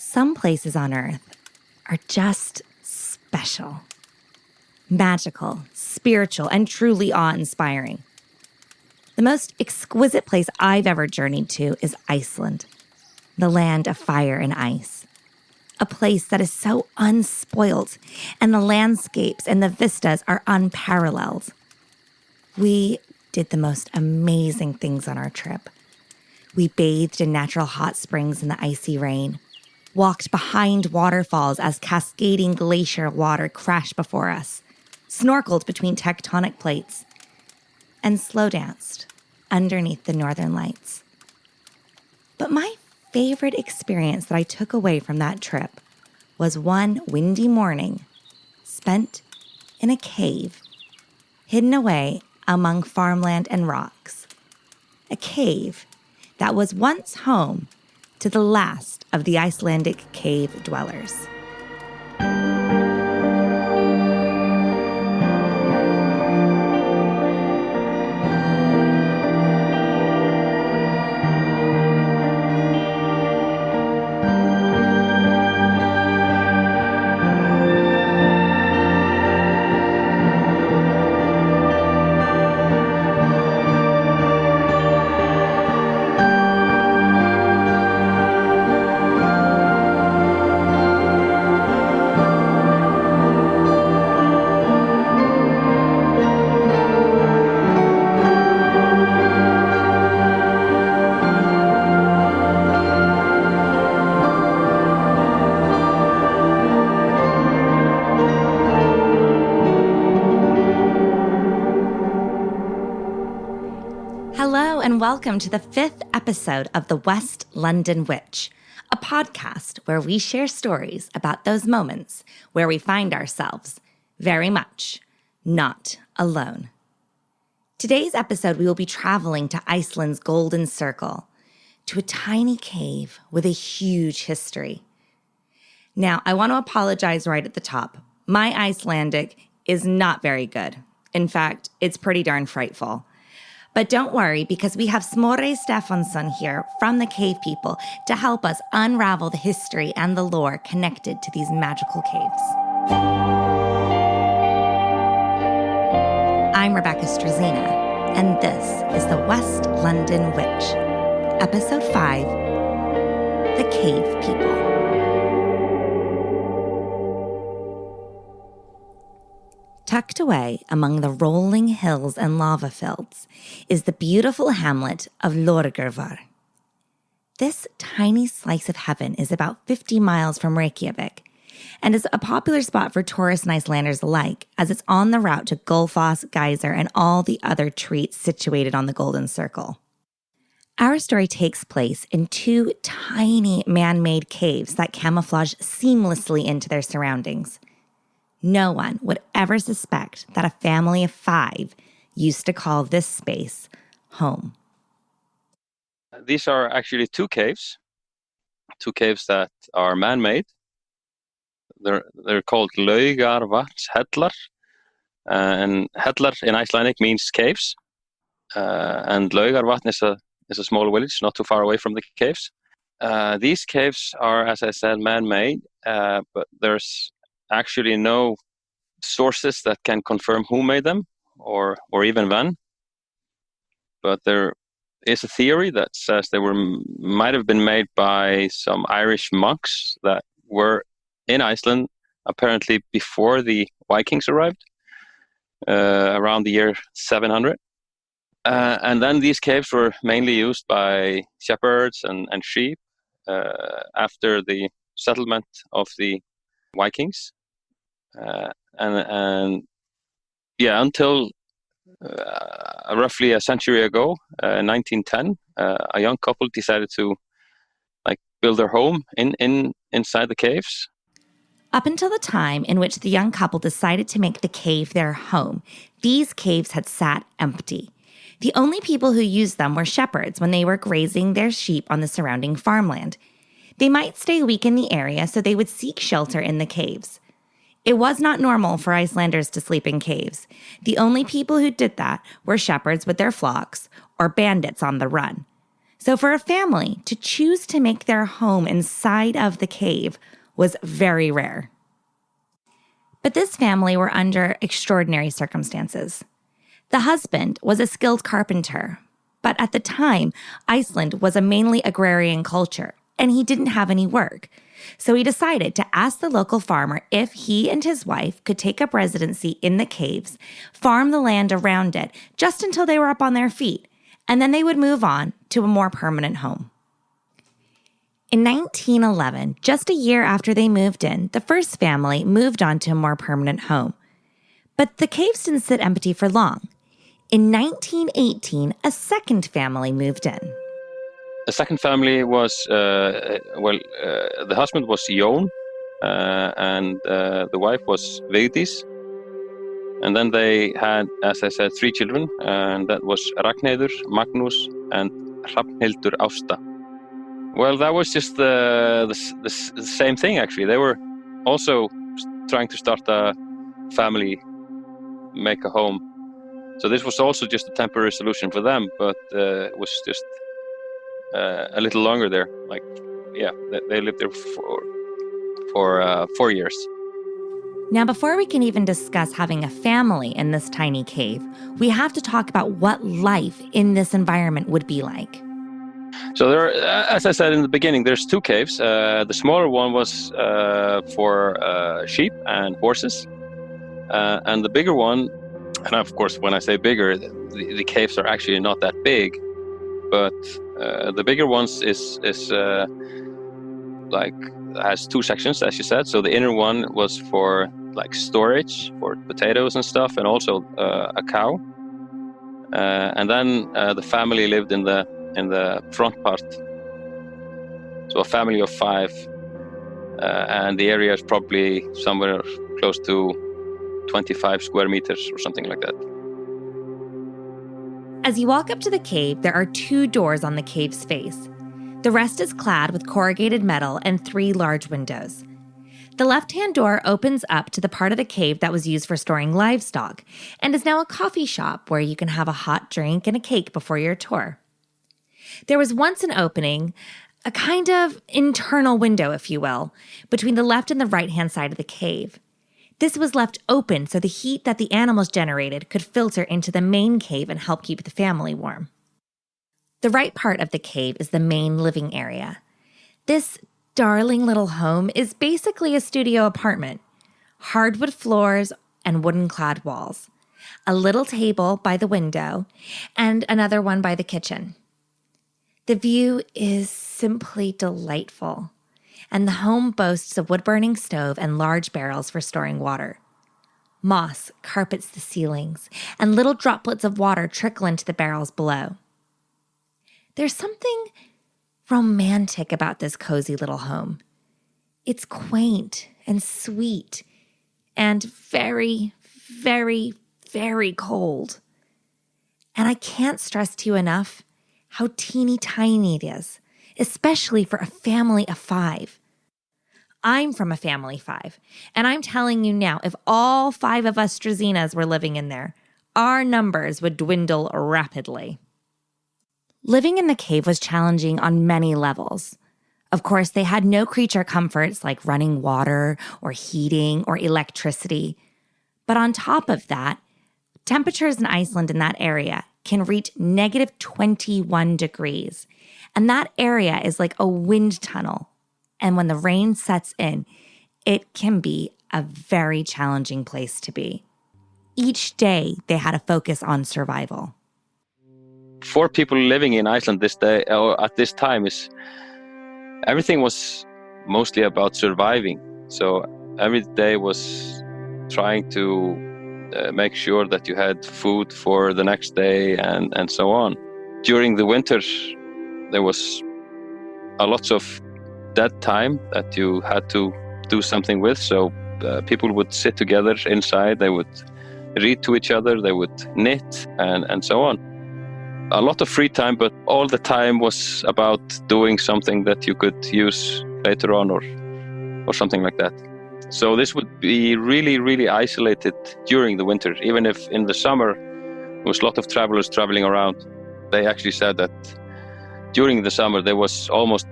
Some places on Earth are just special, magical, spiritual, and truly awe-inspiring. The most exquisite place I've ever journeyed to is Iceland, the land of fire and ice. A place that is so unspoilt, and the landscapes and the vistas are unparalleled. We did the most amazing things on our trip. We bathed in natural hot springs in the icy rain, walked behind waterfalls as cascading glacier water crashed before us, snorkeled between tectonic plates, and slow danced underneath the northern lights. But my favorite experience that I took away from that trip was one windy morning spent in a cave, hidden away among farmland and rocks. A cave that was once home to the last of the Icelandic cave dwellers. Hello and welcome to the 5th episode of The West London Witch, a podcast where we share stories about those moments where we find ourselves very much not alone. Today's episode, we will be traveling to Iceland's Golden Circle, to a tiny cave with a huge history. Now, I want to apologize right at the top. My Icelandic is not very good. In fact, it's pretty darn frightful. But don't worry, because we have Snorri Stefansson here from the Cave People to help us unravel the history and the lore connected to these magical caves. I'm Rebecca Strazina, and this is The West London Witch, Episode 5, The Cave People. Tucked away among the rolling hills and lava fields is the beautiful hamlet of Lorgervar. This tiny slice of heaven is about 50 miles from Reykjavik and is a popular spot for tourists and Icelanders alike, as it's on the route to Gullfoss, Geyser, and all the other treats situated on the Golden Circle. Our story takes place in two tiny man-made caves that camouflage seamlessly into their surroundings. No one would ever suspect that a family of 5 used to call this space home. These are actually two caves that are man-made. They're called Laugarvatnshellar, and hellar in Icelandic means caves. And Laugarvatn is a small village not too far away from the caves. These caves are, as I said, man-made, but there's actually no sources that can confirm who made them or even when. But there is a theory that says they might have been made by some Irish monks that were in Iceland apparently before the Vikings arrived, around the year 700. And then these caves were mainly used by shepherds and sheep after the settlement of the Vikings. Until roughly a century ago, 1910, a young couple decided to build their home inside the caves. Up until the time in which the young couple decided to make the cave their home, these caves had sat empty. The only people who used them were shepherds when they were grazing their sheep on the surrounding farmland. They might stay weak in the area, so they would seek shelter in the caves. It was not normal for Icelanders to sleep in caves. The only people who did that were shepherds with their flocks or bandits on the run. So for a family to choose to make their home inside of the cave was very rare. But this family were under extraordinary circumstances. The husband was a skilled carpenter, but at the time, Iceland was a mainly agrarian culture, and he didn't have any work. So he decided to ask the local farmer if he and his wife could take up residency in the caves, farm the land around it just until they were up on their feet, and then they would move on to a more permanent home. In 1911, just a year after they moved in, the first family moved on to a more permanent home. But the caves didn't sit empty for long. In 1918, a second family moved in. The second family was, the husband was Jón, and the wife was Vigdís. And then they had, as I said, 3 children, and that was Ragnheiður, Magnús, and Hrafnhildur Ásta. Well, that was just the same thing, actually. They were also trying to start a family, make a home. So this was also just a temporary solution for them, but it was just a little longer there. They lived there for 4 years. Now, before we can even discuss having a family in this tiny cave, we have to talk about what life in this environment would be like. So there, as I said in the beginning, there's 2 caves. The smaller one was for sheep and horses, and the bigger one, and of course, when I say bigger, the caves are actually not that big, but the bigger ones has 2 sections, as you said. So the inner one was for storage for potatoes and stuff, and also a cow. And then the family lived in the front part. So a family of 5, and the area is probably somewhere close to 25 square meters or something like that. As you walk up to the cave, there are 2 doors on the cave's face. The rest is clad with corrugated metal and 3 large windows. The left-hand door opens up to the part of the cave that was used for storing livestock and is now a coffee shop where you can have a hot drink and a cake before your tour. There was once an opening, a kind of internal window, if you will, between the left and the right-hand side of the cave. This was left open so the heat that the animals generated could filter into the main cave and help keep the family warm. The right part of the cave is the main living area. This darling little home is basically a studio apartment. Hardwood floors and wooden-clad walls. A little table by the window and another one by the kitchen. The view is simply delightful, and the home boasts a wood-burning stove and large barrels for storing water. Moss carpets the ceilings, and little droplets of water trickle into the barrels below. There's something romantic about this cozy little home. It's quaint and sweet and very, very, very cold. And I can't stress to you enough how teeny tiny it is, especially for a family of 5. I'm from a family of 5, and I'm telling you now, if all 5 of us Strazinas were living in there, our numbers would dwindle rapidly. Living in the cave was challenging on many levels. Of course, they had no creature comforts like running water or heating or electricity. But on top of that, temperatures in Iceland in that area can reach negative 21 degrees. And that area is like a wind tunnel. And when the rain sets in, it can be a very challenging place to be. Each day, they had a focus on survival. For people living in Iceland this day or at this time, everything was mostly about surviving. So every day was trying to make sure that you had food for the next day and so on. During the winter, there was a lot of dead time that you had to do something with. So people would sit together inside, they would read to each other, they would knit and so on. A lot of free time, but all the time was about doing something that you could use later on or something like that. So this would be really, really isolated during the winter. Even if in the summer there was a lot of travelers traveling around. They actually said that during the summer, there was almost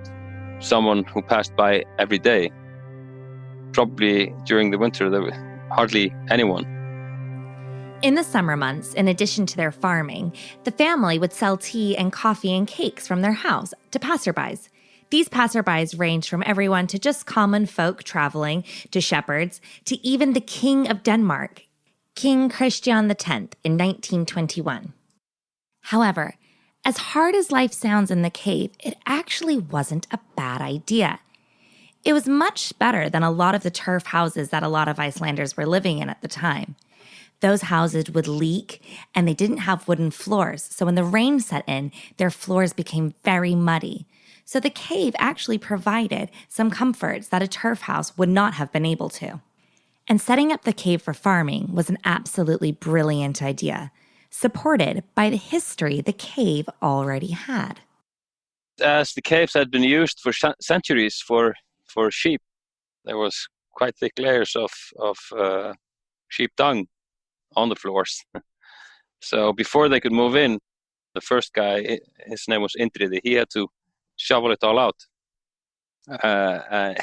someone who passed by every day. Probably during the winter, there was hardly anyone. In the summer months, in addition to their farming, the family would sell tea and coffee and cakes from their house to passerbys. These passerbys ranged from everyone to just common folk traveling, to shepherds, to even the King of Denmark, King Christian X in 1921. However, as hard as life sounds in the cave, it actually wasn't a bad idea. It was much better than a lot of the turf houses that a lot of Icelanders were living in at the time. Those houses would leak, and they didn't have wooden floors, so when the rain set in, their floors became very muddy. So the cave actually provided some comforts that a turf house would not have been able to. And setting up the cave for farming was an absolutely brilliant idea, supported by the history the cave already had. As the caves had been used for centuries for sheep, there was quite thick layers of sheep dung on the floors. So before they could move in, the first guy, his name was Indriði, he had to shovel it all out.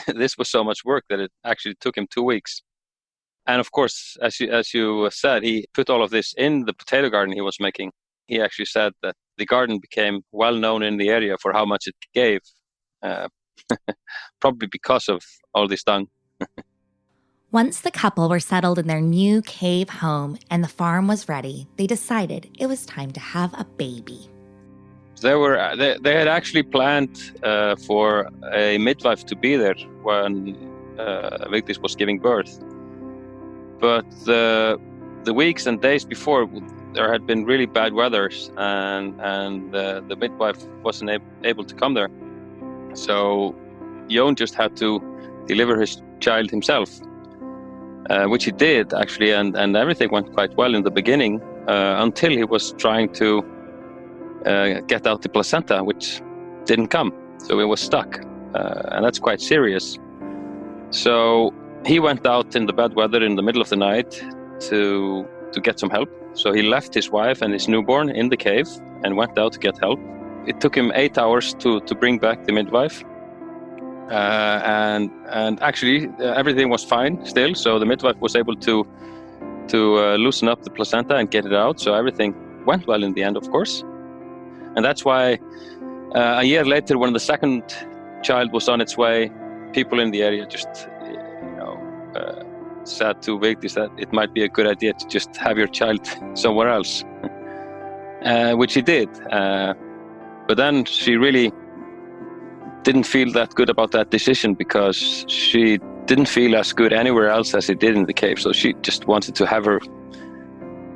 This was so much work that it actually took him 2 weeks. And of course, as you said, he put all of this in the potato garden he was making. He actually said that the garden became well known in the area for how much it gave, probably because of all this dung. Once the couple were settled in their new cave home and the farm was ready, they decided it was time to have a baby. They had actually planned for a midwife to be there when Vigdis was giving birth. But the weeks and days before, there had been really bad weather, and the midwife wasn't able to come there. So Jón just had to deliver his child himself, which he did actually, and everything went quite well in the beginning until he was trying to get out the placenta, which didn't come. So it was stuck, and that's quite serious. So he went out in the bad weather in the middle of the night to get some help. So he left his wife and his newborn in the cave and went out to get help. It took him 8 hours to bring back the midwife. And actually everything was fine still. So the midwife was able to loosen up the placenta and get it out. So everything went well in the end, of course. And that's why a year later, when the second child was on its way, people in the area just said to Vigdis that it might be a good idea to just have your child somewhere else, which he did. But then she really didn't feel that good about that decision, because she didn't feel as good anywhere else as she did in the cave. So she just wanted to have her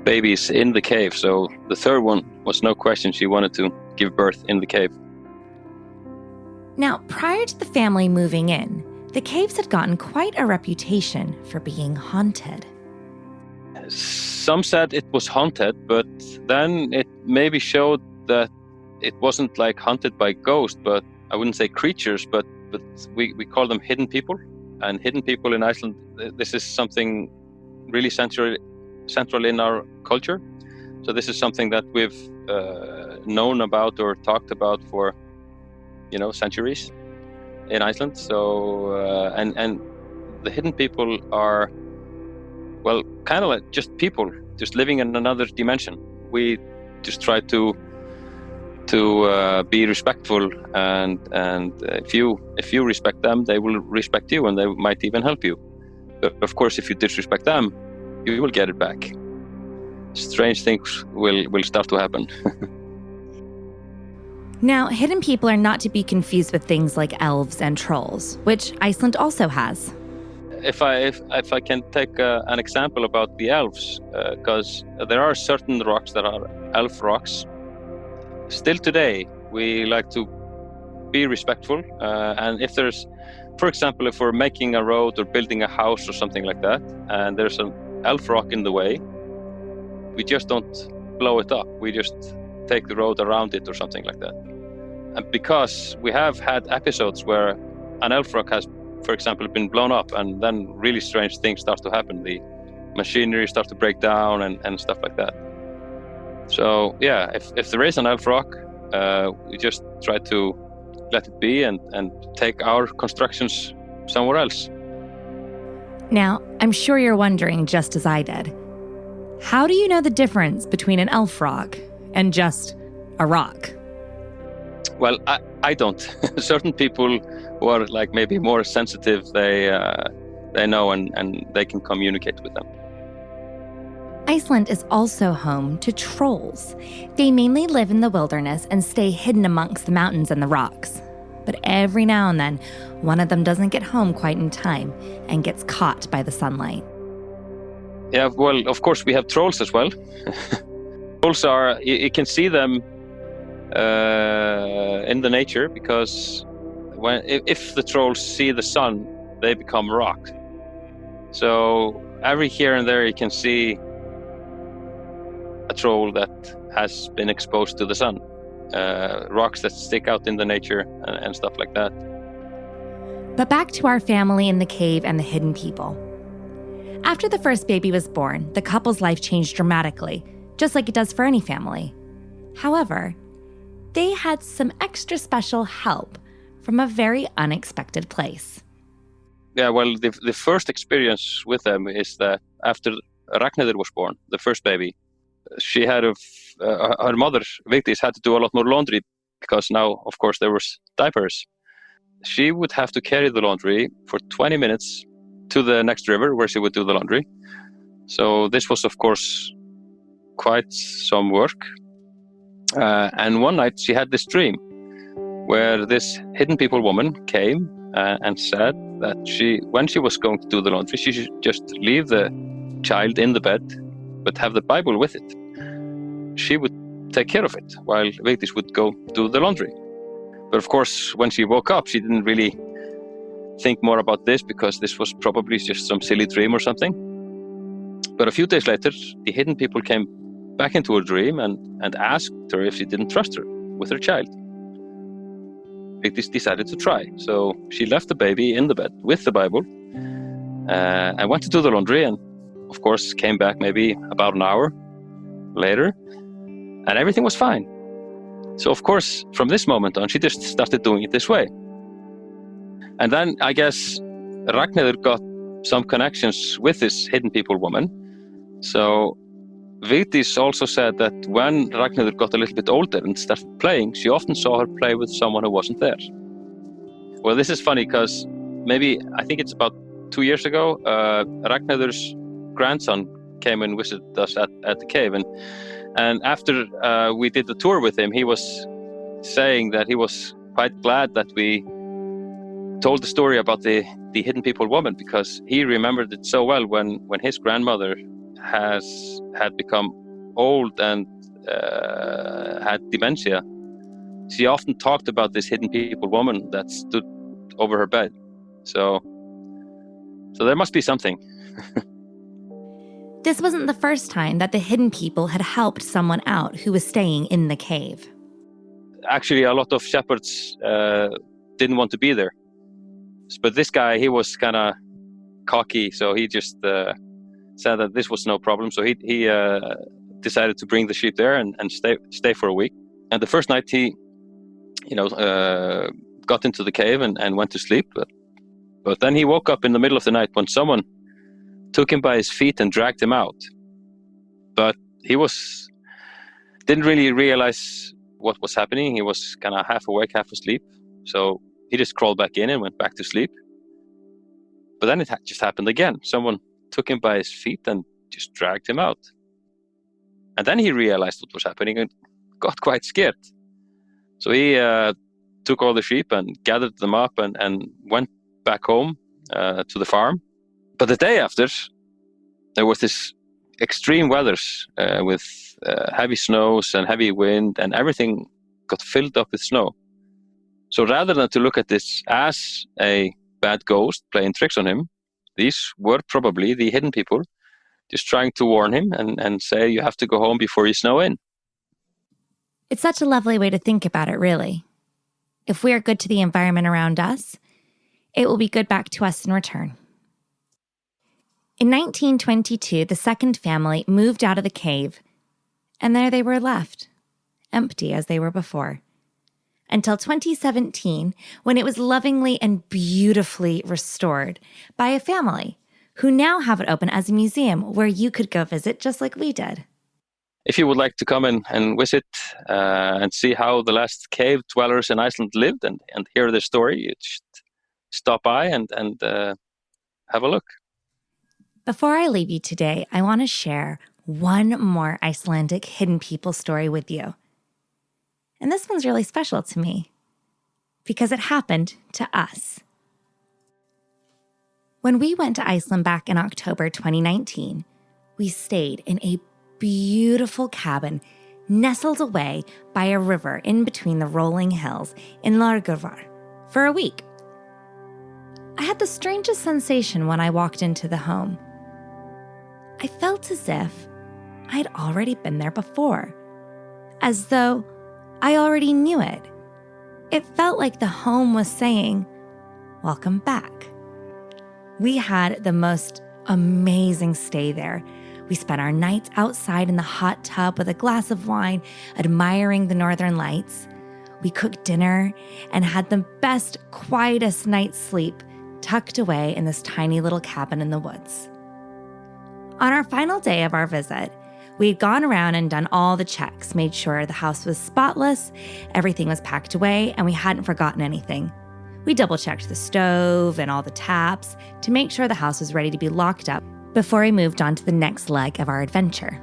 babies in the cave. So the third one was no question. She wanted to give birth in the cave. Now, prior to the family moving in, the caves had gotten quite a reputation for being haunted. Some said it was haunted, but then it maybe showed that it wasn't like haunted by ghosts, but I wouldn't say creatures, but we call them hidden people. And hidden people in Iceland, this is something really central in our culture. So this is something that we've known about or talked about for centuries in Iceland. So and the hidden people are, well, kind of like just people just living in another dimension. We just try to be respectful, and if you respect them, they will respect you, and they might even help you. But of course, if you disrespect them, you will get it back. Strange things will start to happen. Now, hidden people are not to be confused with things like elves and trolls, which Iceland also has. If I can take an example about the elves, because there are certain rocks that are elf rocks. Still today, we like to be respectful, and if there's, for example, if we're making a road or building a house or something like that, and there's an elf rock in the way, we just don't blow it up. We just take the road around it or something like that. And because we have had episodes where an elf rock has, for example, been blown up, and then really strange things start to happen. The machinery starts to break down and stuff like that. So yeah, if there is an elf rock, We just try to let it be and take our constructions somewhere else. Now, I'm sure you're wondering just as I did. How do you know the difference between an elf rock and just a rock? Well, I don't. Certain people who are like maybe more sensitive, they know and they can communicate with them. Iceland is also home to trolls. They mainly live in the wilderness and stay hidden amongst the mountains and the rocks. But every now and then, one of them doesn't get home quite in time and gets caught by the sunlight. Yeah, well, of course we have trolls as well. Trolls are, you can see them in the nature, because if the trolls see the sun, they become rock. So every here and there you can see a troll that has been exposed to the sun. Rocks that stick out in the nature and stuff like that. But back to our family in the cave and the hidden people. After the first baby was born, the couple's life changed dramatically, just like it does for any family. However, they had some extra special help from a very unexpected place. Yeah, well, the first experience with them is that after Ragnhildur was born, the first baby, she had her mother, Vigdis, had to do a lot more laundry because now, of course, there was diapers. She would have to carry the laundry for 20 minutes to the next river where she would do the laundry. So this was, of course, quite some work. And one night she had this dream where this hidden people woman came and said that when she was going to do the laundry, she should just leave the child in the bed, but have the Bible with it. She would take care of it while Vigdis would go do the laundry. But of course, when she woke up, she didn't really think more about this because this was probably just some silly dream or something. But a few days later, the hidden people came back into her dream and asked her if she didn't trust her with her child. Vigdis decided to try. So she left the baby in the bed with the Bible and went to do the laundry, and of course came back maybe about an hour later, and everything was fine. So of course, from this moment on, she just started doing it this way. And then I guess Ragnhildur got some connections with this hidden people woman. So Vigdis also said that when Ragnhildur got a little bit older and started playing, she often saw her play with someone who wasn't there. Well, this is funny because I think it's about 2 years ago, Ragnhildur's grandson came and visited us at the cave. And after we did the tour with him, he was saying that he was quite glad that we told the story about the hidden people woman, because he remembered it so well when his grandmother had become old and had dementia. She often talked about this hidden people woman that stood over her bed. So there must be something. This wasn't the first time that the hidden people had helped someone out who was staying in the cave. Actually, a lot of shepherds didn't want to be there. But this guy, he was kind of cocky, so he just said that this was no problem. So he decided to bring the sheep there and stay for a week. And the first night he, got into the cave and went to sleep. But then he woke up in the middle of the night when someone took him by his feet and dragged him out. But he didn't really realize what was happening. He was kind of half awake, half asleep. So he just crawled back in and went back to sleep. But then it just happened again. Someone took him by his feet and just dragged him out. And then he realized what was happening and got quite scared. So he took all the sheep and gathered them up and went back home to the farm. But the day after, there was this extreme weathers with heavy snows and heavy wind, and everything got filled up with snow. So rather than to look at this as a bad ghost playing tricks on him, these were probably the hidden people just trying to warn him and say, you have to go home before you snow in. It's such a lovely way to think about it, really. If we are good to the environment around us, it will be good back to us in return. In 1922, the second family moved out of the cave, and there they were left, empty as they were before. Until 2017, when it was lovingly and beautifully restored by a family who now have it open as a museum where you could go visit just like we did. If you would like to come in and visit and see how the last cave dwellers in Iceland lived and hear their story, you should stop by and have a look. Before I leave you today, I want to share one more Icelandic hidden people story with you. And this one's really special to me because it happened to us. When we went to Iceland back in October 2019, we stayed in a beautiful cabin nestled away by a river in between the rolling hills in Lárgarvar for a week. I had the strangest sensation when I walked into the home. I felt as if I'd already been there before, as though I already knew it. It felt like the home was saying, "Welcome back." We had the most amazing stay there. We spent our nights outside in the hot tub with a glass of wine, admiring the northern lights. We cooked dinner and had the best, quietest night's sleep tucked away in this tiny little cabin in the woods. On our final day of our visit, we had gone around and done all the checks, made sure the house was spotless, everything was packed away, and we hadn't forgotten anything. We double-checked the stove and all the taps to make sure the house was ready to be locked up before we moved on to the next leg of our adventure.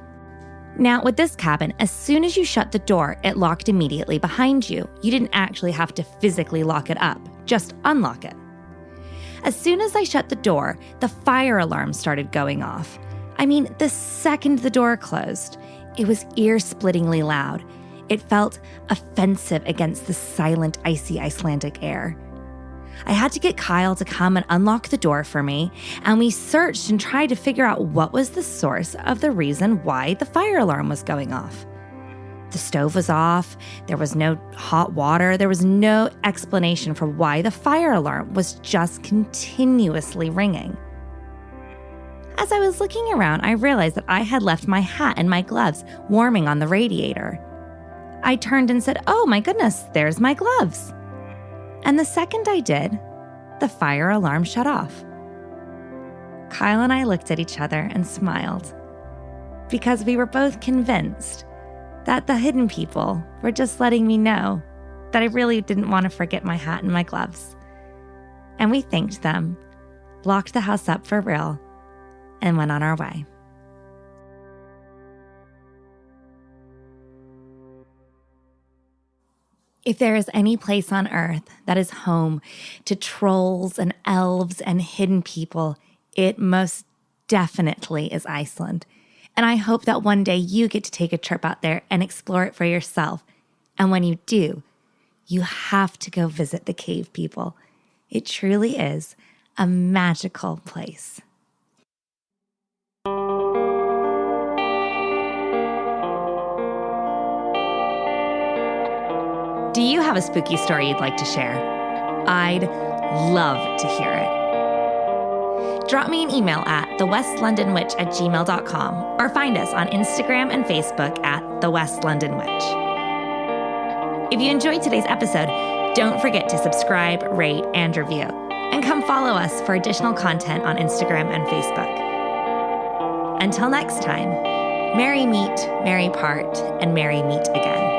Now, with this cabin, as soon as you shut the door, it locked immediately behind you. You didn't actually have to physically lock it up, just unlock it. As soon as I shut the door, the fire alarm started going off. I mean, the second the door closed, it was ear-splittingly loud. It felt offensive against the silent, icy Icelandic air. I had to get Kyle to come and unlock the door for me, and we searched and tried to figure out what was the source of the reason why the fire alarm was going off. The stove was off, there was no hot water, there was no explanation for why the fire alarm was just continuously ringing. As I was looking around, I realized that I had left my hat and my gloves warming on the radiator. I turned and said, "Oh my goodness, there's my gloves." And the second I did, the fire alarm shut off. Kyle and I looked at each other and smiled because we were both convinced that the hidden people were just letting me know that I really didn't want to forget my hat and my gloves. And we thanked them, locked the house up for real, and went on our way. If there is any place on earth that is home to trolls and elves and hidden people, it most definitely is Iceland. And I hope that one day you get to take a trip out there and explore it for yourself. And when you do, you have to go visit the cave people. It truly is a magical place. Do you have a spooky story you'd like to share? I'd love to hear it. Drop me an email at thewestlondonwitch@gmail.com or find us on Instagram and Facebook at The West London Witch. If you enjoyed today's episode, don't forget to subscribe, rate, and review. And come follow us for additional content on Instagram and Facebook. Until next time, merry meet, merry part, and merry meet again.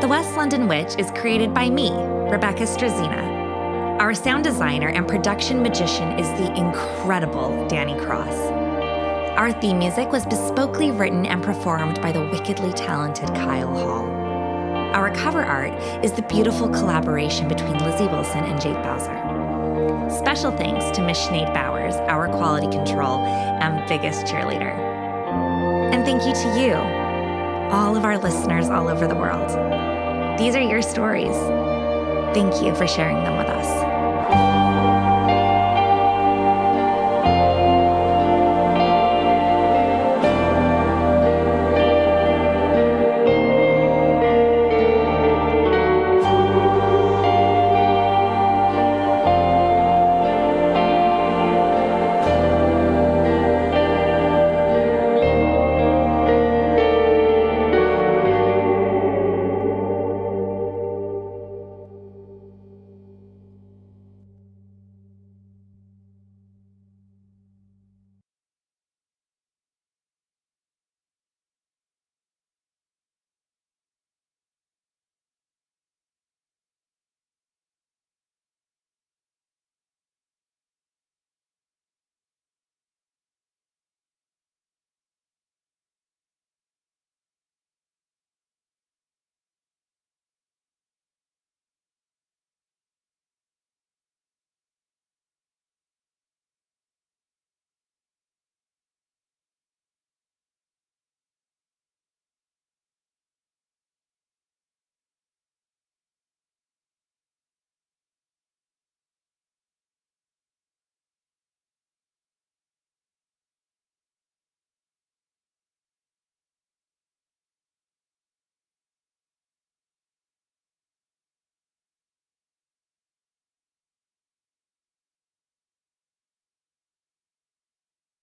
The West London Witch is created by me, Rebecca Strazina. Our sound designer and production magician is the incredible Danny Cross. Our theme music was bespokely written and performed by the wickedly talented Kyle Hall. Our cover art is the beautiful collaboration between Lizzie Wilson and Jake Bowser. Special thanks to Miss Sinead Bowers, our quality control and biggest cheerleader. And thank you to you, all of our listeners all over the world. These are your stories. Thank you for sharing them with us.